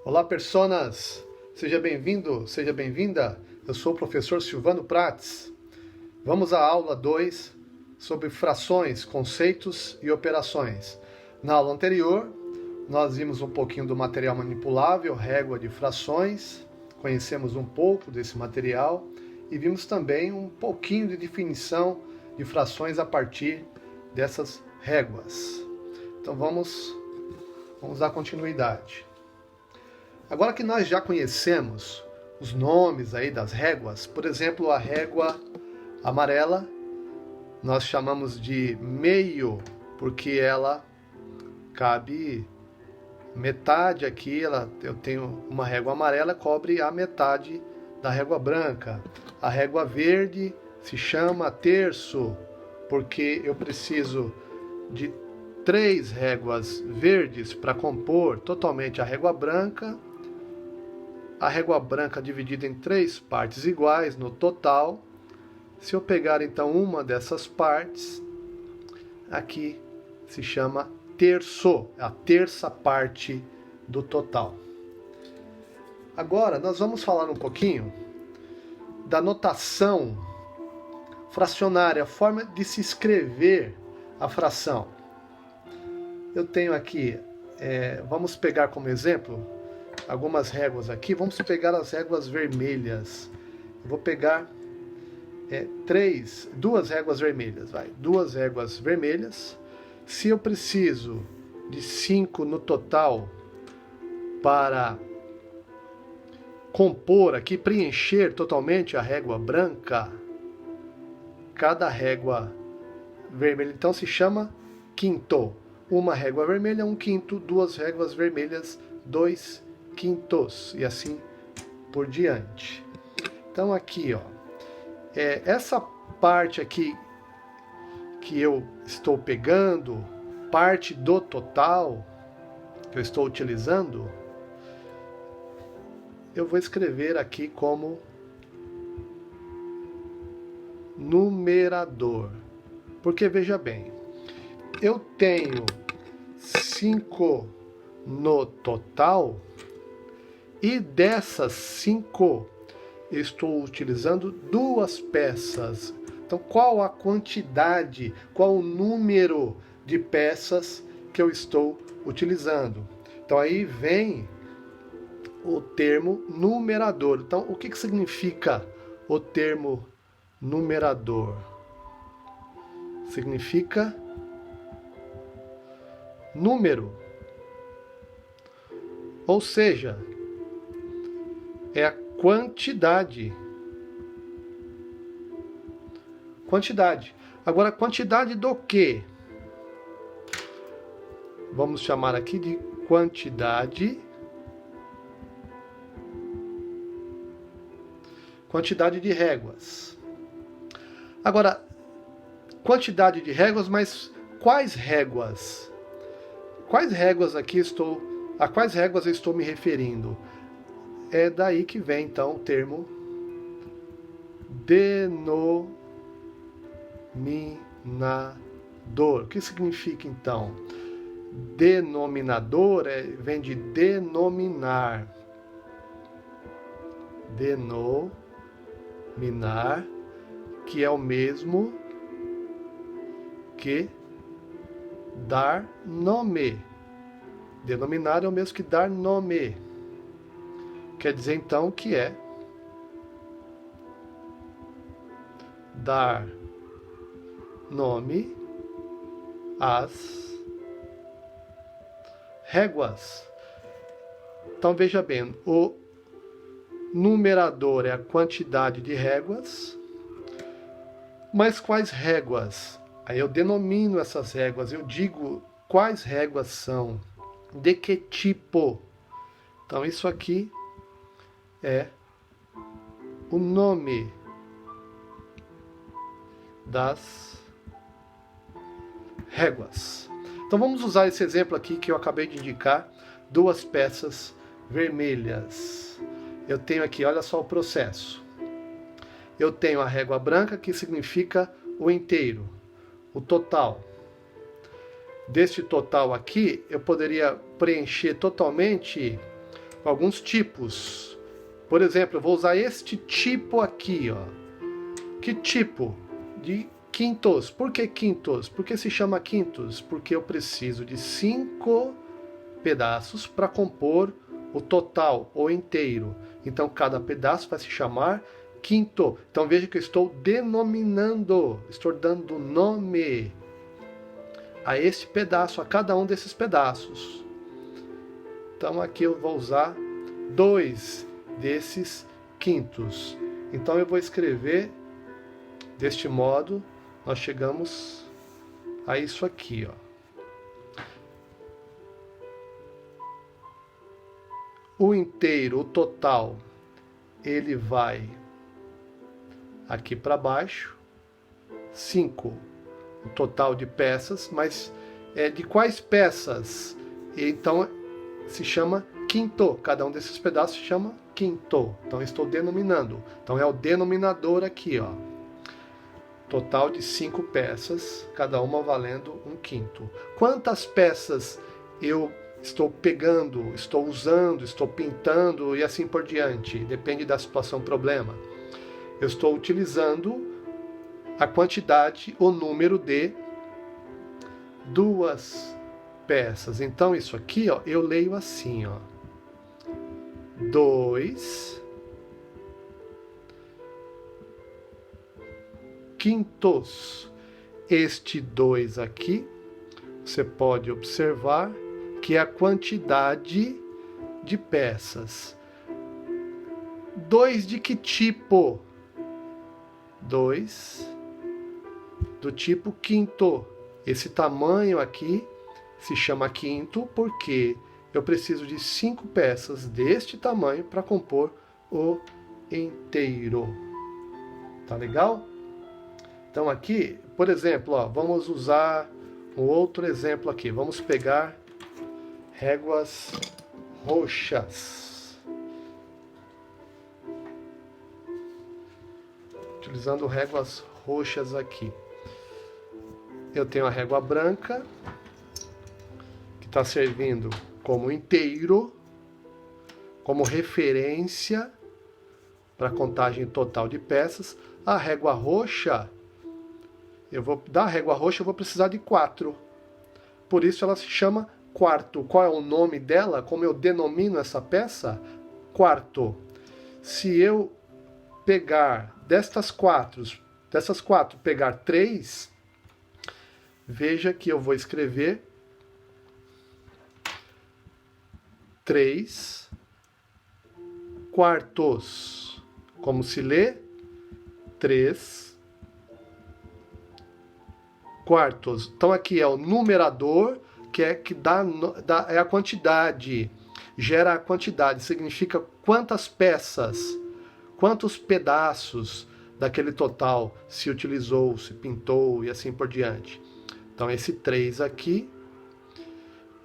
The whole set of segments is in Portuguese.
Olá, personas! Seja bem-vindo, seja bem-vinda. Eu sou o professor Silvano Prates. Vamos à aula 2 sobre frações, conceitos e operações. Na aula anterior, nós vimos um pouquinho do material manipulável, régua de frações, conhecemos um pouco desse material e vimos também um pouquinho de definição de frações a partir dessas réguas. Então vamos dar continuidade. Agora que nós já conhecemos os nomes aí das réguas, por exemplo, a régua amarela, nós chamamos de meio, porque ela cabe metade aqui, eu tenho uma régua amarela, cobre a metade da régua branca. A régua verde se chama terço, porque eu preciso de 3 réguas verdes para compor totalmente a régua branca. A régua branca dividida em 3 partes iguais no total. Se eu pegar então uma dessas partes, aqui se chama terço, a terça parte do total. Agora nós vamos falar um pouquinho da notação fracionária, a forma de se escrever a fração. Eu tenho aqui, vamos pegar como exemplo algumas réguas aqui. Vamos pegar as réguas vermelhas. Eu vou pegar 2 réguas vermelhas. Duas réguas vermelhas. Se eu preciso de 5 no total para compor aqui, preencher totalmente a régua branca, cada régua vermelha então se chama quinto. Uma régua vermelha, 1/5, 2 réguas vermelhas, 2 quintos, e assim por diante. Então aqui, essa parte aqui que eu estou pegando, parte do total que eu estou utilizando, eu vou escrever aqui como numerador. Porque veja bem, eu tenho 5 no total, e dessas 5 eu estou utilizando 2 peças. Então qual a quantidade, qual o número de peças que eu estou utilizando? Então aí vem o termo numerador. Então o que significa o termo numerador? Significa número. Ou seja, é a quantidade. Quantidade. Agora, quantidade do quê? Vamos chamar aqui de quantidade. Quantidade de réguas. Agora, quantidade de réguas, mas quais réguas? Quais réguas aqui a quais réguas eu estou me referindo? É daí que vem então o termo denominador. O que significa então? Denominador vem de denominar. Denominar, que é o mesmo que dar nome. Denominar é o mesmo que dar nome. Quer dizer então que é dar nome às réguas. Então veja bem, o numerador é a quantidade de réguas, mas quais réguas? Aí eu denomino essas réguas, eu digo quais réguas são, de que tipo. Então isso aqui é o nome das réguas. Então vamos usar esse exemplo aqui que eu acabei de indicar, 2 peças vermelhas. Eu tenho aqui, olha só o processo. Eu tenho a régua branca, que significa o inteiro, o total. Deste total aqui, eu poderia preencher totalmente alguns tipos. Por exemplo, eu vou usar este tipo aqui, ó. Que tipo? De quintos. Por que quintos? Por que se chama quintos? Porque eu preciso de 5 pedaços para compor o total, ou inteiro. Então, cada pedaço vai se chamar quinto. Então, veja que eu estou denominando, estou dando nome a este pedaço, a cada um desses pedaços. Então, aqui eu vou usar 2 desses quintos. Então, eu vou escrever deste modo, nós chegamos a isso aqui, ó. O inteiro, o total, ele vai aqui para baixo, 5, o total de peças, mas de quais peças? Então, se chama quinto, cada um desses pedaços se chama quinto, então eu estou denominando, então é o denominador aqui, ó. Total de 5 peças, cada uma valendo um quinto. Quantas peças eu estou pegando, estou usando, estou pintando e assim por diante? Depende da situação, problema. Eu estou utilizando a quantidade, o número de 2 peças. Então isso aqui, ó, eu leio assim, ó. 2 quintos. Este 2 aqui, você pode observar que é a quantidade de peças. 2 de que tipo? 2 do tipo quinto. Esse tamanho aqui se chama quinto porque eu preciso de 5 peças deste tamanho para compor o inteiro. Tá legal? Então aqui, por exemplo, ó, vamos usar um outro exemplo aqui. Vamos pegar réguas roxas. Utilizando réguas roxas aqui. Eu tenho a régua branca, que está servindo como inteiro, como referência para a contagem total de peças. A régua roxa, da régua roxa eu vou precisar de 4. Por isso ela se chama quarto. Qual é o nome dela? Como eu denomino essa peça? Quarto. Se eu pegar dessas quatro, pegar 3, veja que eu vou escrever 3 quartos. Como se lê? 3 quartos. Então aqui é o numerador, que dá é a quantidade, gera a quantidade, significa quantas peças, quantos pedaços daquele total se utilizou, se pintou e assim por diante. Então esse 3 aqui,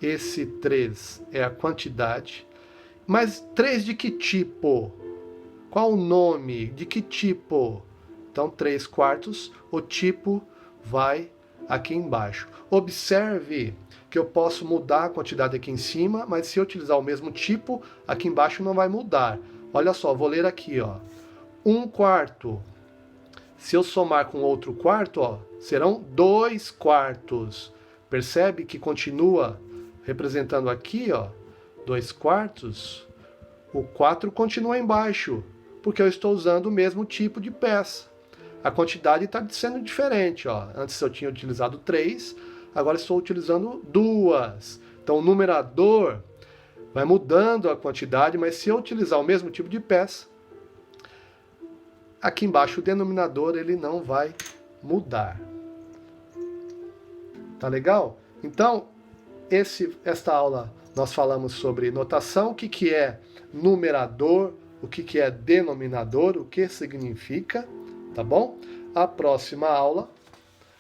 esse 3 é a quantidade, mas 3 de que tipo? Qual o nome? De que tipo? Então 3 quartos, o tipo vai aqui embaixo. Observe que eu posso mudar a quantidade aqui em cima, mas se eu utilizar o mesmo tipo, aqui embaixo não vai mudar. Olha só, vou ler aqui, ó. 1 quarto. Se eu somar com outro quarto, ó, serão 2 quartos. Percebe que continua representando aqui, ó, 2 quartos? O 4 continua embaixo, porque eu estou usando o mesmo tipo de peça. A quantidade está sendo diferente, ó. Antes eu tinha utilizado 3, agora estou utilizando 2. Então o numerador vai mudando a quantidade, mas se eu utilizar o mesmo tipo de peça, aqui embaixo o denominador ele não vai mudar. Tá legal? Então, esta aula nós falamos sobre notação, o que é numerador, o que é denominador, o que significa, tá bom? A próxima aula,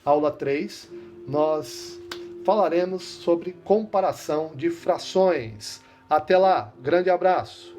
aula 3, nós falaremos sobre comparação de frações. Até lá, grande abraço!